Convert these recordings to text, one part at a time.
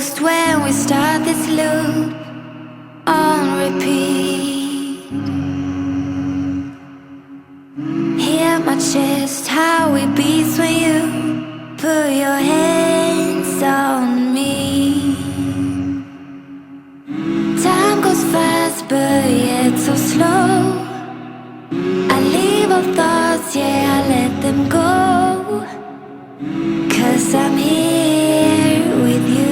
ghost when we start this loop on repeat. Hear my chest, how it beats when you put your hands on me. Time goes fast, but yet so slow. I leave all thoughts, yeah, I let them go. 'Cause I'm here with you,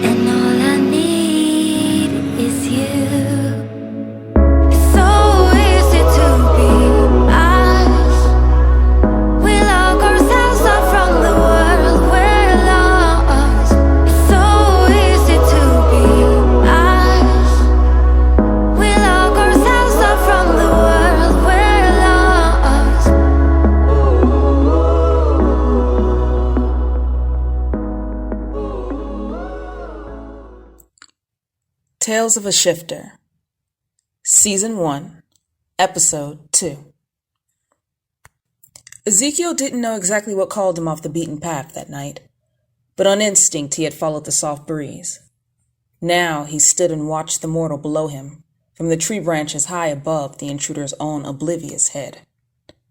and all I need is you. It's so easy to be us. We lock ourselves up from the world we're lost. It's so easy to be us. We lock ourselves up from the world we're lost. Tales of a Shifter, Season 1, Episode 2. Ezekiel didn't know exactly what called him off the beaten path that night, but on instinct he had followed the soft breeze. Now he stood and watched the mortal below him, from the tree branches high above the intruder's own oblivious head,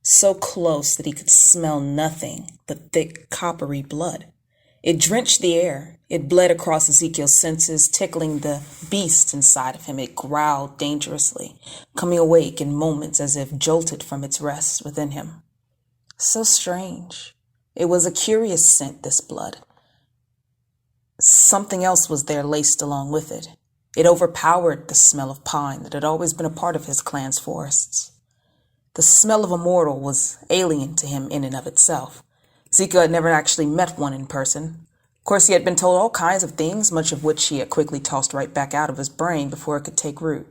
so close that he could smell nothing but thick, coppery blood. It drenched the air. It bled across Ezekiel's senses, tickling the beast inside of him. It growled dangerously, coming awake in moments as if jolted from its rest within him. So strange. It was a curious scent, this blood. Something else was there laced along with it. It overpowered the smell of pine that had always been a part of his clan's forests. The smell of a mortal was alien to him in and of itself. Ezekiel had never actually met one in person. Of course, he had been told all kinds of things, much of which he had quickly tossed right back out of his brain before it could take root.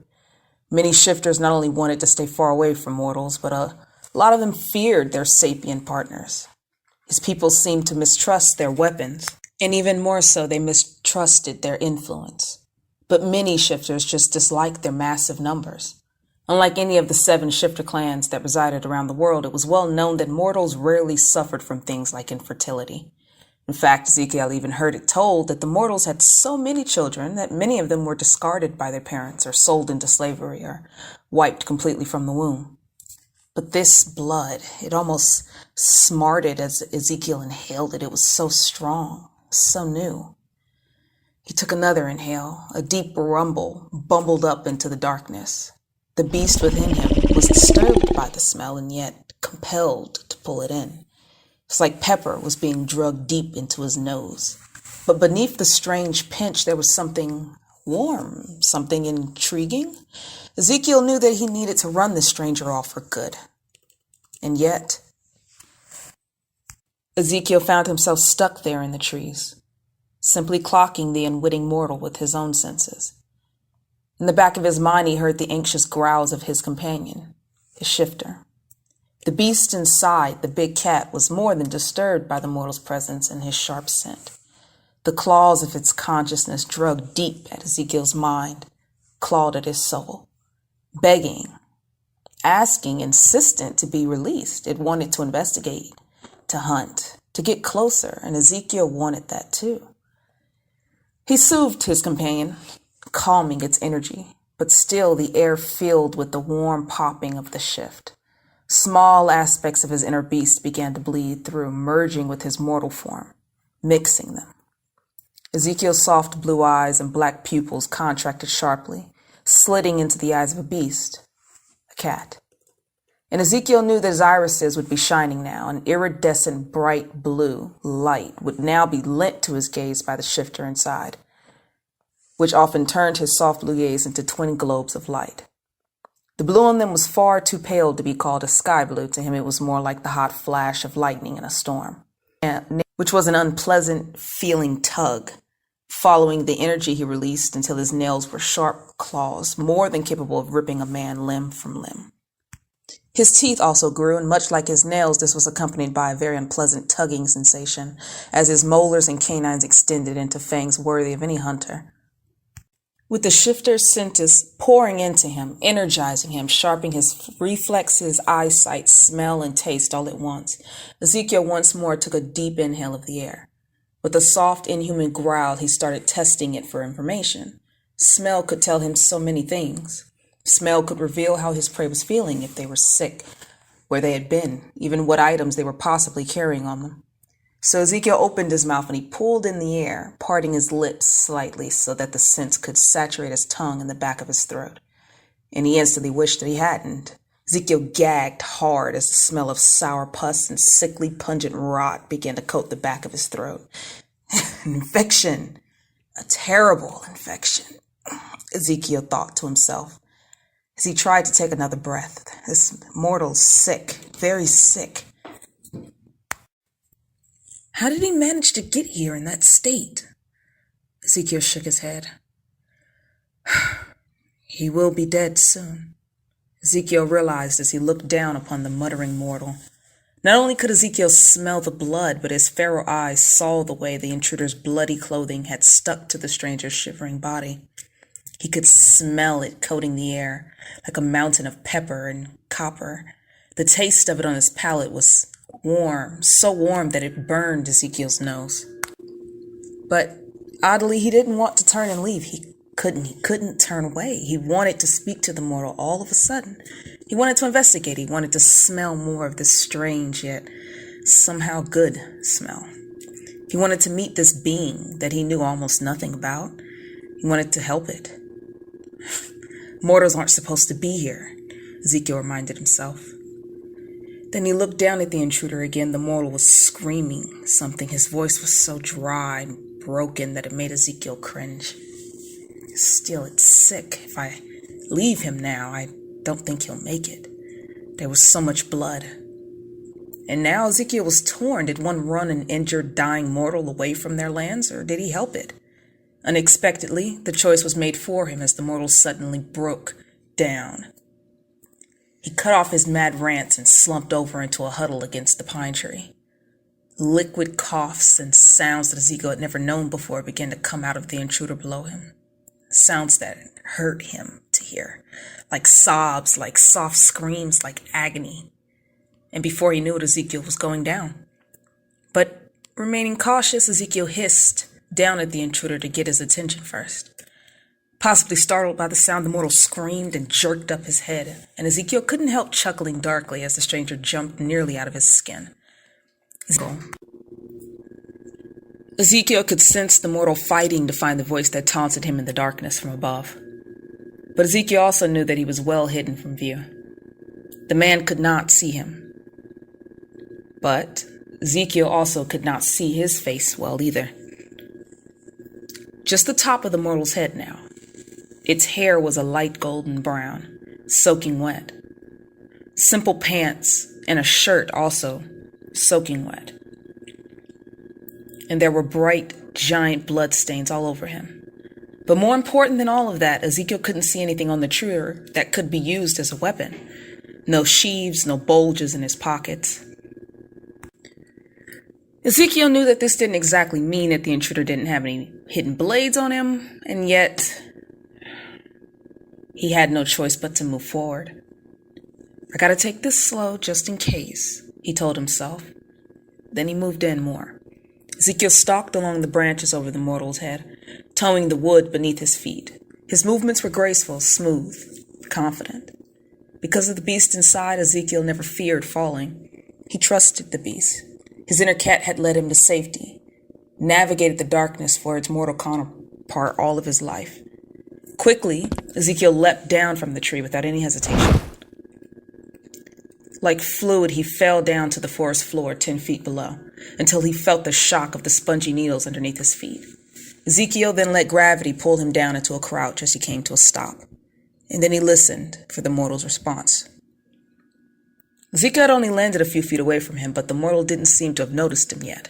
Many shifters not only wanted to stay far away from mortals, but a lot of them feared their sapient partners. His people seemed to mistrust their weapons, and even more so, they mistrusted their influence. But many shifters just disliked their massive numbers. Unlike any of the 7 shifter clans that resided around the world, it was well known that mortals rarely suffered from things like infertility. In fact, Ezekiel even heard it told that the mortals had so many children that many of them were discarded by their parents or sold into slavery or wiped completely from the womb. But this blood, it almost smarted as Ezekiel inhaled it. It was so strong, so new. He took another inhale. A deep rumble bumbled up into the darkness. The beast within him was disturbed by the smell and yet compelled to pull it in. It's like pepper was being drugged deep into his nose. But beneath the strange pinch, there was something warm, something intriguing. Ezekiel knew that he needed to run this stranger off for good. And yet, Ezekiel found himself stuck there in the trees, simply clocking the unwitting mortal with his own senses. In the back of his mind, he heard the anxious growls of his companion, the shifter. The beast inside, the big cat, was more than disturbed by the mortal's presence and his sharp scent. The claws of its consciousness dug deep at Ezekiel's mind, clawed at his soul, begging, asking, insistent to be released. It wanted to investigate, to hunt, to get closer, and Ezekiel wanted that too. He soothed his companion, calming its energy, but still the air filled with the warm popping of the shift. Small aspects of his inner beast began to bleed through, merging with his mortal form, mixing them. Ezekiel's soft blue eyes and black pupils contracted sharply, slitting into the eyes of a beast, a cat. And Ezekiel knew that his irises would be shining now. An iridescent bright blue light would now be lent to his gaze by the shifter inside, which often turned his soft blue gaze into twin globes of light. The blue on them was far too pale to be called a sky blue. To him, it was more like the hot flash of lightning in a storm, which was an unpleasant feeling tug, following the energy he released until his nails were sharp claws, more than capable of ripping a man limb from limb. His teeth also grew, and much like his nails, this was accompanied by a very unpleasant tugging sensation, as his molars and canines extended into fangs worthy of any hunter. With the shifter's senses pouring into him, energizing him, sharpening his reflexes, eyesight, smell, and taste all at once, Ezekiel once more took a deep inhale of the air. With a soft, inhuman growl, he started testing it for information. Smell could tell him so many things. Smell could reveal how his prey was feeling, if they were sick, where they had been, even what items they were possibly carrying on them. So Ezekiel opened his mouth and he pulled in the air, parting his lips slightly so that the scent could saturate his tongue in the back of his throat. And he instantly wished that he hadn't. Ezekiel gagged hard as the smell of sour pus and sickly pungent rot began to coat the back of his throat. An infection. A terrible infection, Ezekiel thought to himself as he tried to take another breath. This mortal's sick, very sick. How did he manage to get here in that state? Ezekiel shook his head. He will be dead soon, Ezekiel realized as he looked down upon the muttering mortal. Not only could Ezekiel smell the blood, but his feral eyes saw the way the intruder's bloody clothing had stuck to the stranger's shivering body. He could smell it coating the air like a mountain of pepper and copper. The taste of it on his palate was warm, so warm that it burned Ezekiel's nose. But oddly, he didn't want to turn and leave. He couldn't turn away. He wanted to speak to the mortal all of a sudden. He wanted to investigate. He wanted to smell more of this strange yet somehow good smell. He wanted to meet this being that he knew almost nothing about. He wanted to help it. Mortals aren't supposed to be here, Ezekiel reminded himself. Then he looked down at the intruder again. The mortal was screaming something. His voice was so dry and broken that it made Ezekiel cringe. Still, it's sick. If I leave him now, I don't think he'll make it. There was so much blood. And now Ezekiel was torn. Did one run an injured, dying mortal away from their lands, or did he help it? Unexpectedly, the choice was made for him as the mortal suddenly broke down. He cut off his mad rants and slumped over into a huddle against the pine tree. Liquid coughs and sounds that Ezekiel had never known before began to come out of the intruder below him. Sounds that hurt him to hear, like sobs, like soft screams, like agony. And before he knew it, Ezekiel was going down. But remaining cautious, Ezekiel hissed down at the intruder to get his attention first. Possibly startled by the sound, the mortal screamed and jerked up his head, and Ezekiel couldn't help chuckling darkly as the stranger jumped nearly out of his skin. Ezekiel could sense the mortal fighting to find the voice that taunted him in the darkness from above. But Ezekiel also knew that he was well hidden from view. The man could not see him. But Ezekiel also could not see his face well either. Just the top of the mortal's head now. Its hair was a light golden brown, soaking wet. Simple pants and a shirt also soaking wet. And there were bright, giant bloodstains all over him. But more important than all of that, Ezekiel couldn't see anything on the tree that could be used as a weapon. No sheaves, no bulges in his pockets. Ezekiel knew that this didn't exactly mean that the intruder didn't have any hidden blades on him, and yet he had no choice but to move forward. I gotta take this slow just in case, he told himself. Then he moved in more. Ezekiel stalked along the branches over the mortal's head, towing the wood beneath his feet. His movements were graceful, smooth, confident. Because of the beast inside, Ezekiel never feared falling. He trusted the beast. His inner cat had led him to safety, navigated the darkness for its mortal counterpart all of his life. Quickly, Ezekiel leapt down from the tree without any hesitation. Like fluid, he fell down to the forest floor 10 feet below, until he felt the shock of the spongy needles underneath his feet. Ezekiel then let gravity pull him down into a crouch as he came to a stop, and then he listened for the mortal's response. Ezekiel had only landed a few feet away from him, but the mortal didn't seem to have noticed him yet.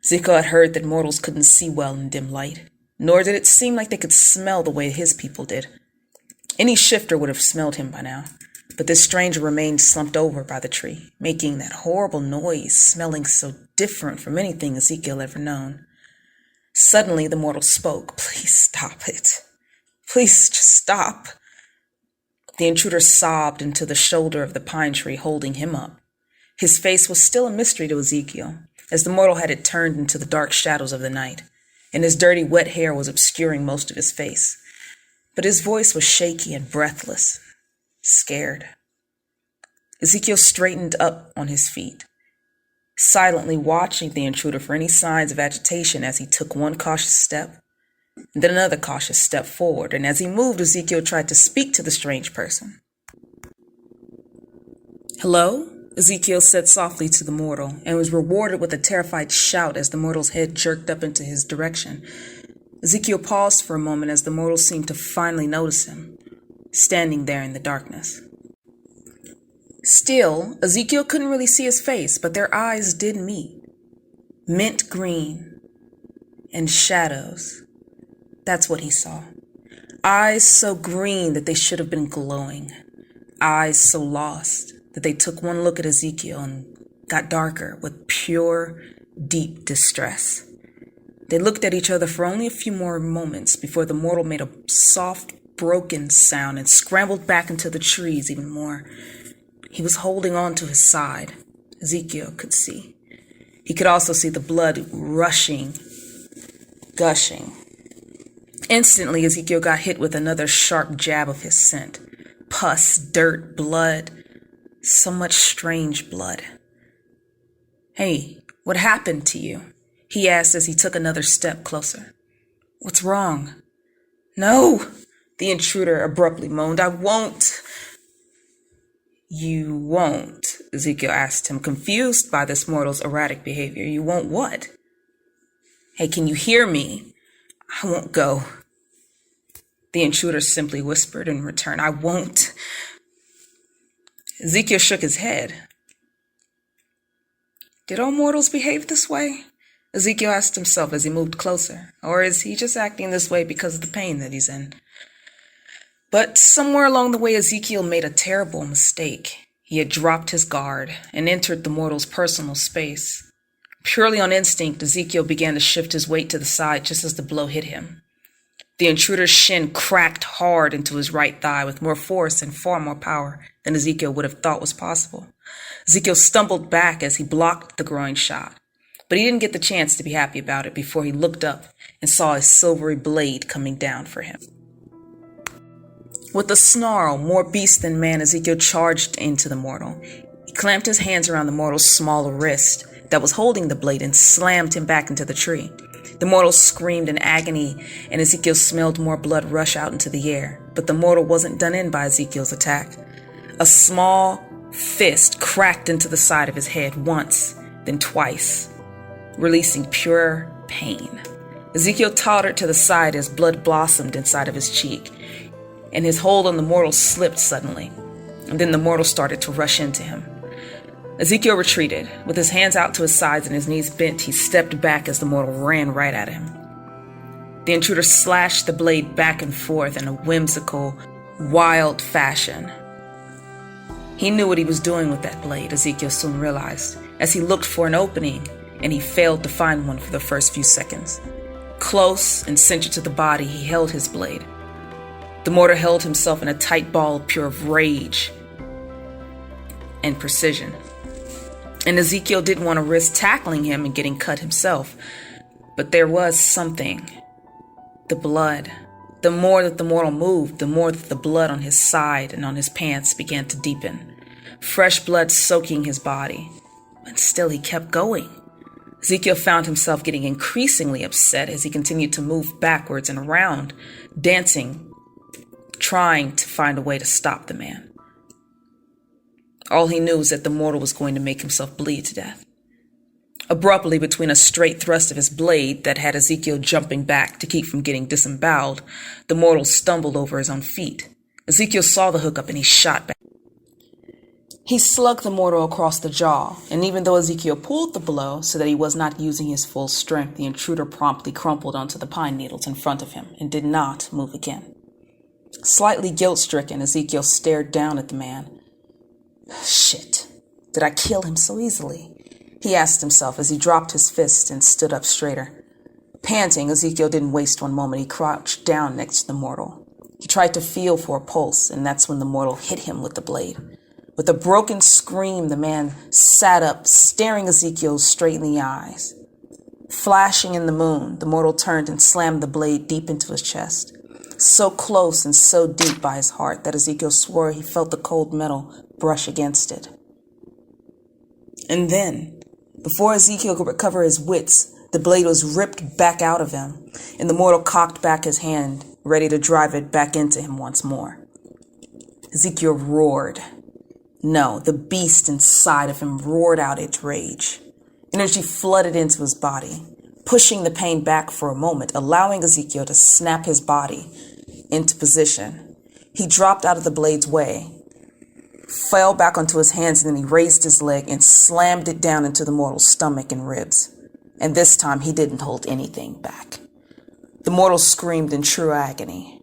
Ezekiel had heard that mortals couldn't see well in dim light, nor did it seem like they could smell the way his people did. Any shifter would have smelled him by now. But this stranger remained slumped over by the tree, making that horrible noise, smelling so different from anything Ezekiel ever known. Suddenly, the mortal spoke. "Please stop it. Please just stop." The intruder sobbed into the shoulder of the pine tree, holding him up. His face was still a mystery to Ezekiel, as the mortal had it turned into the dark shadows of the night, and his dirty, wet hair was obscuring most of his face. But his voice was shaky and breathless, scared. Ezekiel straightened up on his feet, silently watching the intruder for any signs of agitation as he took one cautious step, and then another cautious step forward, and as he moved, Ezekiel tried to speak to the strange person. "Hello?" Ezekiel said softly to the mortal, and was rewarded with a terrified shout as the mortal's head jerked up into his direction. Ezekiel paused for a moment as the mortal seemed to finally notice him, standing there in the darkness. Still, Ezekiel couldn't really see his face, but their eyes did meet. Mint green and shadows. That's what he saw. Eyes so green that they should have been glowing. Eyes so lost that they took one look at Ezekiel and got darker with pure, deep distress. They looked at each other for only a few more moments before the mortal made a soft, broken sound and scrambled back into the trees even more. He was holding on to his side, Ezekiel could see. He could also see the blood rushing, gushing. Instantly, Ezekiel got hit with another sharp jab of his scent. Pus, dirt, blood. So much strange blood. "Hey, what happened to you?" he asked as he took another step closer. "What's wrong?" "No," the intruder abruptly moaned. "I won't." "You won't?" Ezekiel asked him, confused by this mortal's erratic behavior. "You won't what?" "Hey, can you hear me?" "I won't go." The intruder simply whispered in return, "I won't." Ezekiel shook his head. Did all mortals behave this way? Ezekiel asked himself as he moved closer. Or is he just acting this way because of the pain that he's in? But somewhere along the way, Ezekiel made a terrible mistake. He had dropped his guard and entered the mortal's personal space. Purely on instinct, Ezekiel began to shift his weight to the side just as the blow hit him. The intruder's shin cracked hard into his right thigh with more force and far more power than Ezekiel would have thought was possible. Ezekiel stumbled back as he blocked the groin shot, but he didn't get the chance to be happy about it before he looked up and saw a silvery blade coming down for him. With a snarl, more beast than man, Ezekiel charged into the mortal. He clamped his hands around the mortal's small wrist that was holding the blade and slammed him back into the tree. The mortal screamed in agony, and Ezekiel smelled more blood rush out into the air. But the mortal wasn't done in by Ezekiel's attack. A small fist cracked into the side of his head once, then twice, releasing pure pain. Ezekiel tottered to the side as blood blossomed inside of his cheek, and his hold on the mortal slipped suddenly, and then the mortal started to rush into him. Ezekiel retreated. With his hands out to his sides and his knees bent, he stepped back as the mortal ran right at him. The intruder slashed the blade back and forth in a whimsical, wild fashion. He knew what he was doing with that blade, Ezekiel soon realized, as he looked for an opening, and he failed to find one for the first few seconds. Close and centered to the body, he held his blade. The mortar held himself in a tight ball pure of rage and precision. And Ezekiel didn't want to risk tackling him and getting cut himself. But there was something. The blood. The more that the mortal moved, the more that the blood on his side and on his pants began to deepen. Fresh blood soaking his body. But still he kept going. Ezekiel found himself getting increasingly upset as he continued to move backwards and around, dancing, trying to find a way to stop the man. All he knew was that the mortal was going to make himself bleed to death. Abruptly, between a straight thrust of his blade that had Ezekiel jumping back to keep from getting disemboweled, the mortal stumbled over his own feet. Ezekiel saw the hookup and he shot back. He slugged the mortal across the jaw, and even though Ezekiel pulled the blow so that he was not using his full strength, the intruder promptly crumpled onto the pine needles in front of him and did not move again. Slightly guilt-stricken, Ezekiel stared down at the man. Shit, did I kill him so easily? He asked himself as he dropped his fist and stood up straighter. Panting, Ezekiel didn't waste one moment. He crouched down next to the mortal. He tried to feel for a pulse, and that's when the mortal hit him with the blade. With a broken scream, the man sat up, staring Ezekiel straight in the eyes. Flashing in the moon, the mortal turned and slammed the blade deep into his chest, so close and so deep by his heart that Ezekiel swore he felt the cold metal brush against it. And then, before Ezekiel could recover his wits, the blade was ripped back out of him, and the mortal cocked back his hand, ready to drive it back into him once more. Ezekiel roared. No, the beast inside of him roared out its rage. Energy flooded into his body, pushing the pain back for a moment, allowing Ezekiel to snap his body into position. He dropped out of the blade's way, fell back onto his hands, and then he raised his leg and slammed it down into the mortal's stomach and ribs. And this time he didn't hold anything back. The mortal screamed in true agony,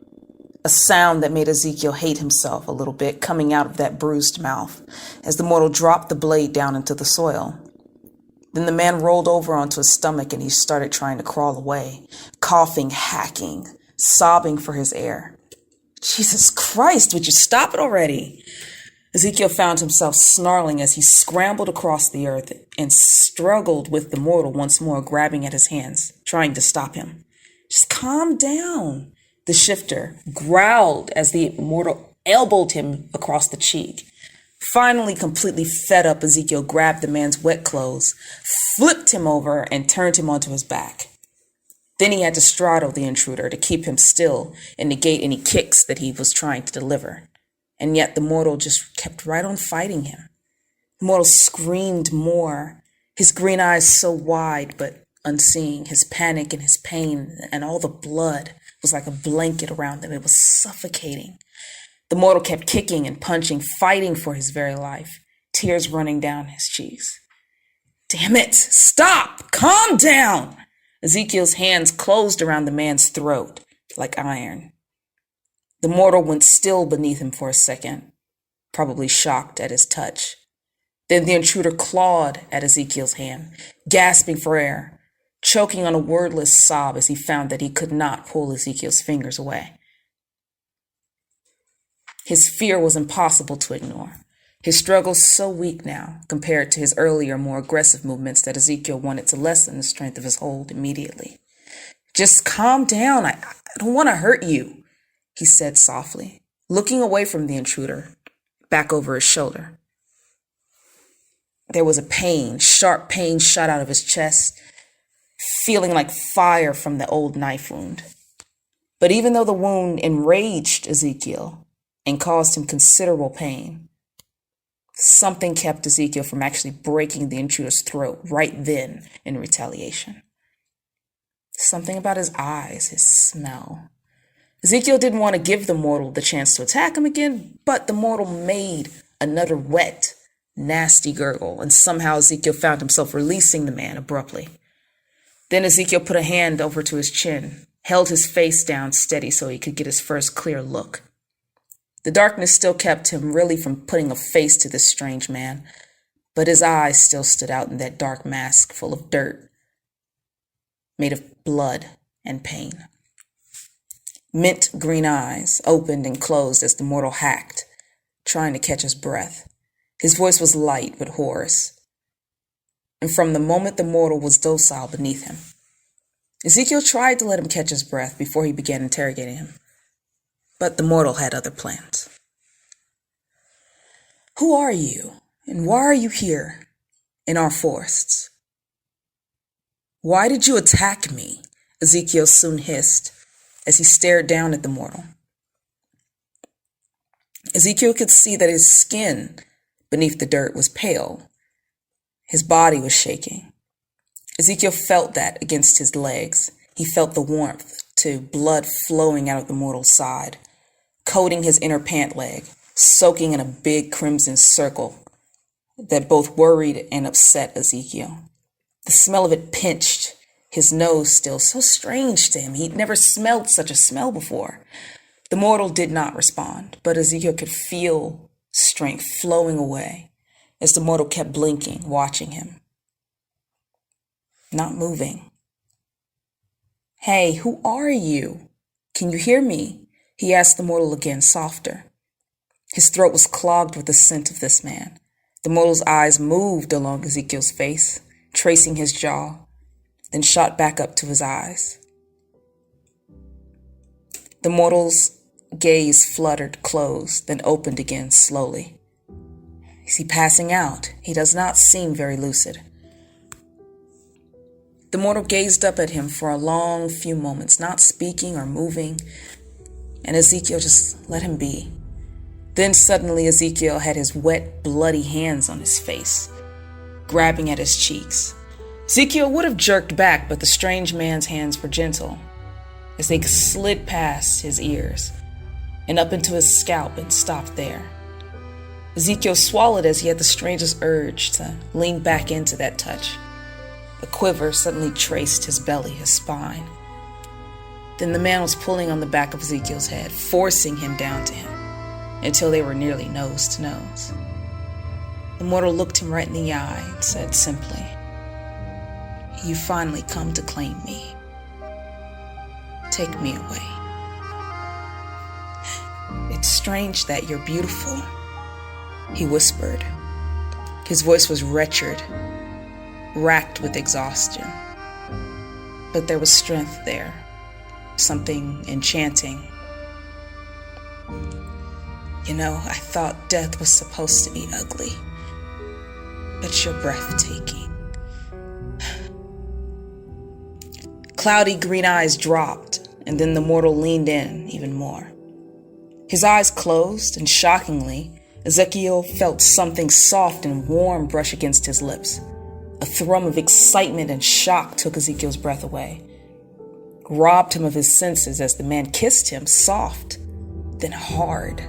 a sound that made Ezekiel hate himself a little bit coming out of that bruised mouth as the mortal dropped the blade down into the soil. Then the man rolled over onto his stomach and he started trying to crawl away, coughing, hacking, sobbing for his air. Jesus Christ, would you stop it already? Ezekiel found himself snarling as he scrambled across the earth and struggled with the mortal once more, grabbing at his hands, trying to stop him. Just calm down, the shifter growled as the mortal elbowed him across the cheek. Finally, completely fed up, Ezekiel grabbed the man's wet clothes, flipped him over, and turned him onto his back. Then he had to straddle the intruder to keep him still and negate any kicks that he was trying to deliver. And yet the mortal just kept right on fighting him. The mortal screamed more, his green eyes so wide but unseeing, his panic and his pain and all the blood was like a blanket around him. It was suffocating. The mortal kept kicking and punching, fighting for his very life, tears running down his cheeks. Damn it! Stop! Calm down! Ezekiel's hands closed around the man's throat like iron. The mortal went still beneath him for a second, probably shocked at his touch. Then the intruder clawed at Ezekiel's hand, gasping for air, choking on a wordless sob as he found that he could not pull Ezekiel's fingers away. His fear was impossible to ignore. His struggle so weak now, compared to his earlier, more aggressive movements, that Ezekiel wanted to lessen the strength of his hold immediately. Just calm down. I don't want to hurt you, he said softly, looking away from the intruder, back over his shoulder. There was a pain, sharp pain shot out of his chest, feeling like fire from the old knife wound. But even though the wound enraged Ezekiel and caused him considerable pain, something kept Ezekiel from actually breaking the intruder's throat right then in retaliation. Something about his eyes, his smell. Ezekiel didn't want to give the mortal the chance to attack him again, but the mortal made another wet, nasty gurgle, and somehow Ezekiel found himself releasing the man abruptly. Then Ezekiel put a hand over to his chin, held his face down steady so he could get his first clear look. The darkness still kept him really from putting a face to this strange man, but his eyes still stood out in that dark mask full of dirt, made of blood and pain. Mint green eyes opened and closed as the mortal hacked, trying to catch his breath. His voice was light but hoarse, and from the moment the mortal was docile beneath him, Ezekiel tried to let him catch his breath before he began interrogating him. But the mortal had other plans. Who are you, and why are you here in our forests? Why did you attack me? Ezekiel soon hissed as he stared down at the mortal. Ezekiel could see that his skin beneath the dirt was pale. His body was shaking. Ezekiel felt that against his legs. He felt the warmth to blood flowing out of the mortal's side, coating his inner pant leg, soaking in a big crimson circle that both worried and upset Ezekiel. The smell of it pinched his nose still, so strange to him. He'd never smelled such a smell before. The mortal did not respond, but Ezekiel could feel strength flowing away as the mortal kept blinking, watching him, not moving. Hey, who are you? Can you hear me? He asked the mortal again, softer. His throat was clogged with the scent of this man. The mortal's eyes moved along Ezekiel's face, tracing his jaw, then shot back up to his eyes. The mortal's gaze fluttered, closed, then opened again slowly. Is he passing out? He does not seem very lucid. The mortal gazed up at him for a long few moments, not speaking or moving, and Ezekiel just let him be. Then suddenly Ezekiel had his wet, bloody hands on his face, grabbing at his cheeks. Ezekiel would have jerked back, but the strange man's hands were gentle, as they slid past his ears and up into his scalp and stopped there. Ezekiel swallowed as he had the strangest urge to lean back into that touch. A quiver suddenly traced his belly, his spine. Then the man was pulling on the back of Ezekiel's head, forcing him down to him, until they were nearly nose to nose. The mortal looked him right in the eye and said simply, "You finally come to claim me. Take me away. It's strange that you're beautiful," he whispered. His voice was wretched, racked with exhaustion. But there was strength there, something enchanting. "You know, I thought death was supposed to be ugly, but you're breathtaking." Cloudy green eyes dropped, and then the mortal leaned in even more. His eyes closed, and shockingly, Ezekiel felt something soft and warm brush against his lips. A thrum of excitement and shock took Ezekiel's breath away, robbed him of his senses as the man kissed him, soft, then hard.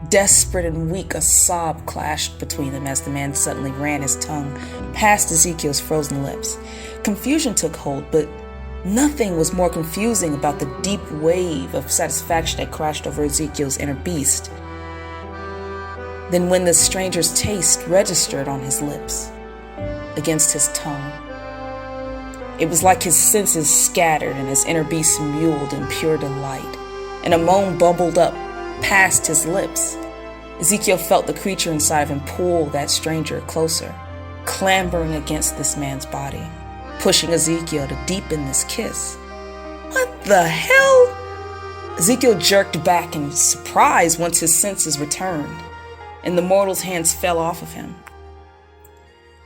Desperate and weak, a sob clashed between them as the man suddenly ran his tongue past Ezekiel's frozen lips. Confusion took hold, but nothing was more confusing about the deep wave of satisfaction that crashed over Ezekiel's inner beast than when the stranger's taste registered on his lips, against his tongue. It was like his senses scattered and his inner beast mewled in pure delight, and a moan bubbled up past his lips. Ezekiel felt the creature inside of him pull that stranger closer, clambering against this man's body, pushing Ezekiel to deepen this kiss. What the hell? Ezekiel jerked back in surprise once his senses returned, and the mortal's hands fell off of him.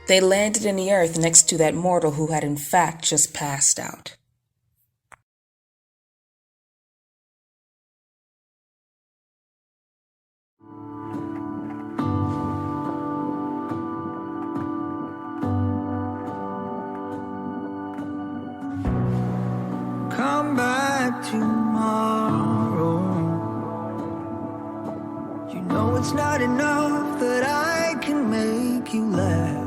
They landed in the earth next to that mortal who had in fact just passed out. Come back tomorrow. You know it's not enough that I can make you laugh.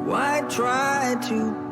Why try to